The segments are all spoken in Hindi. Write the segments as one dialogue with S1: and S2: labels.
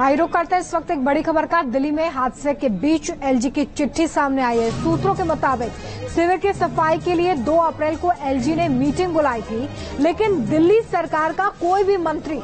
S1: आई रुक करते हैं इस वक्त एक बड़ी खबर का। दिल्ली में हादसे के बीच एलजी की चिट्ठी सामने आई है। सूत्रों के मुताबिक सिविर की सफाई के लिए 2 अप्रैल को एलजी ने मीटिंग बुलाई थी, लेकिन दिल्ली सरकार का कोई भी मंत्री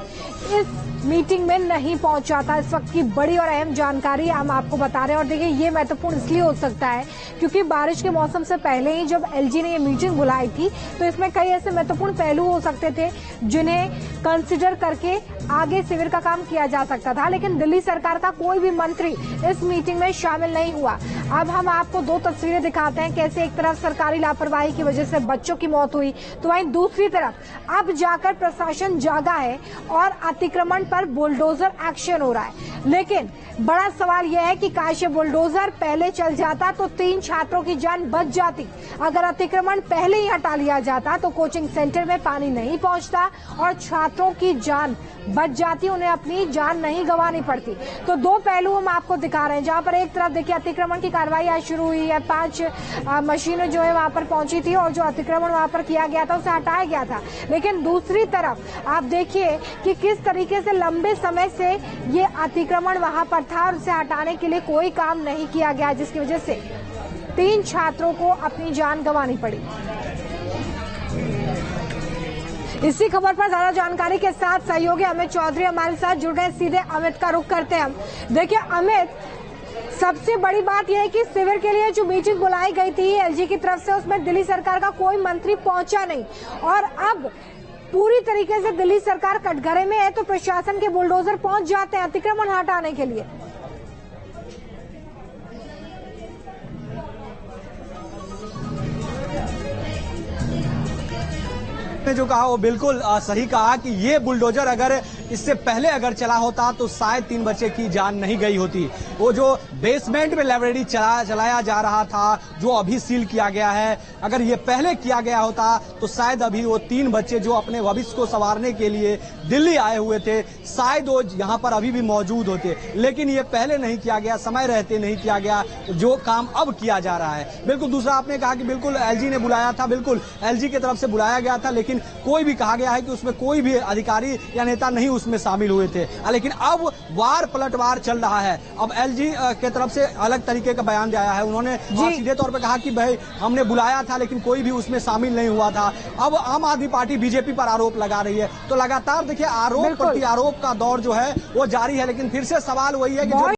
S1: इस मीटिंग में नहीं पहुंचा था। इस वक्त की बड़ी और अहम जानकारी हम आपको बता रहे हैं। और देखिए, ये महत्वपूर्ण इसलिए हो सकता है क्योंकि बारिश के मौसम से पहले ही जब एलजी ने ये मीटिंग बुलाई थी तो इसमें कई ऐसे महत्वपूर्ण पहलू हो सकते थे जिन्हें कंसिडर करके आगे सिविर का काम किया जा सकता था, लेकिन दिल्ली सरकार का कोई भी मंत्री इस मीटिंग में शामिल नहीं हुआ। अब हम आपको 2 तस्वीरें दिखाते हैं, कैसे एक तरफ सरकारी लापरवाही की वजह से बच्चों की मौत हुई, तो वहीं दूसरी तरफ अब जाकर प्रशासन जागा है और अतिक्रमण पर बुलडोजर एक्शन हो रहा है। लेकिन बड़ा सवाल यह है कि काश बुलडोजर पहले चल जाता तो 3 छात्रों की जान बच जाती। अगर अतिक्रमण पहले ही हटा लिया जाता तो कोचिंग सेंटर में पानी नहीं पहुंचता और छात्रों की जान बच जाती, उन्हें अपनी जान नहीं गंवानी पड़ती। तो 2 पहलू हम आपको दिखा रहे हैं, जहां पर एक तरफ देखिए अतिक्रमण की कार्रवाई आज शुरू हुई है। 5 मशीनें जो है वहां पर पहुंची थी और जो अतिक्रमण वहां पर किया गया था उसे हटाया गया था। लेकिन दूसरी तरफ आप देखिए कि किस तरीके से लंबे समय से ये अतिक्रमण वहां पर था और उसे हटाने के लिए कोई काम नहीं किया गया, जिसकी वजह से 3 छात्रों को अपनी जान गंवानी पड़ी। इसी खबर पर ज्यादा जानकारी के साथ सहयोगी अमित चौधरी हमारे साथ जुड़ गए। सीधे अमित का रुख करते हैं हम। देखिए अमित, सबसे बड़ी बात यह है कि सिविर के लिए जो मीटिंग बुलाई गई थी एलजी की तरफ से, उसमें दिल्ली सरकार का कोई मंत्री पहुंचा नहीं और अब पूरी तरीके से दिल्ली सरकार कटघरे में है, तो प्रशासन के बुलडोजर पहुंच जाते हैं अतिक्रमण हटाने के लिए।
S2: ने जो कहा वो बिल्कुल सही कहा कि ये बुलडोजर अगर इससे पहले अगर चला होता तो शायद 3 बच्चे की जान नहीं गई होती। वो जो बेसमेंट में लाइब्रेरी चलाया जा रहा था, जो अभी सील किया गया है, अगर ये पहले किया गया होता तो शायद अभी वो 3 बच्चे जो अपने भविष्य को संवारने के लिए दिल्ली आए हुए थे, शायद वो यहाँ पर अभी भी मौजूद होते। लेकिन ये पहले नहीं किया गया, समय रहते नहीं किया गया, जो काम अब किया जा रहा है। बिल्कुल दूसरा आपने कहा कि बिल्कुल एलजी ने बुलाया था, बिल्कुल एलजी की तरफ से बुलाया गया था, लेकिन कोई भी कहा गया है कि उसमें कोई भी अधिकारी या नेता नहीं उसमें शामिल हुए थे। लेकिन अब वार पलटवार चल रहा है। अब एलजी के तरफ से अलग तरीके का बयान आया है। उन्होंने सीधे तौर पे कहा कि भाई हमने बुलाया था लेकिन कोई भी उसमें शामिल नहीं हुआ था। अब आम आदमी पार्टी बीजेपी पर आरोप लगा रही है, तो लगातार देखिए आरोप प्रति आरोप का दौर जो है वो जारी है। लेकिन फिर से सवाल वही है कि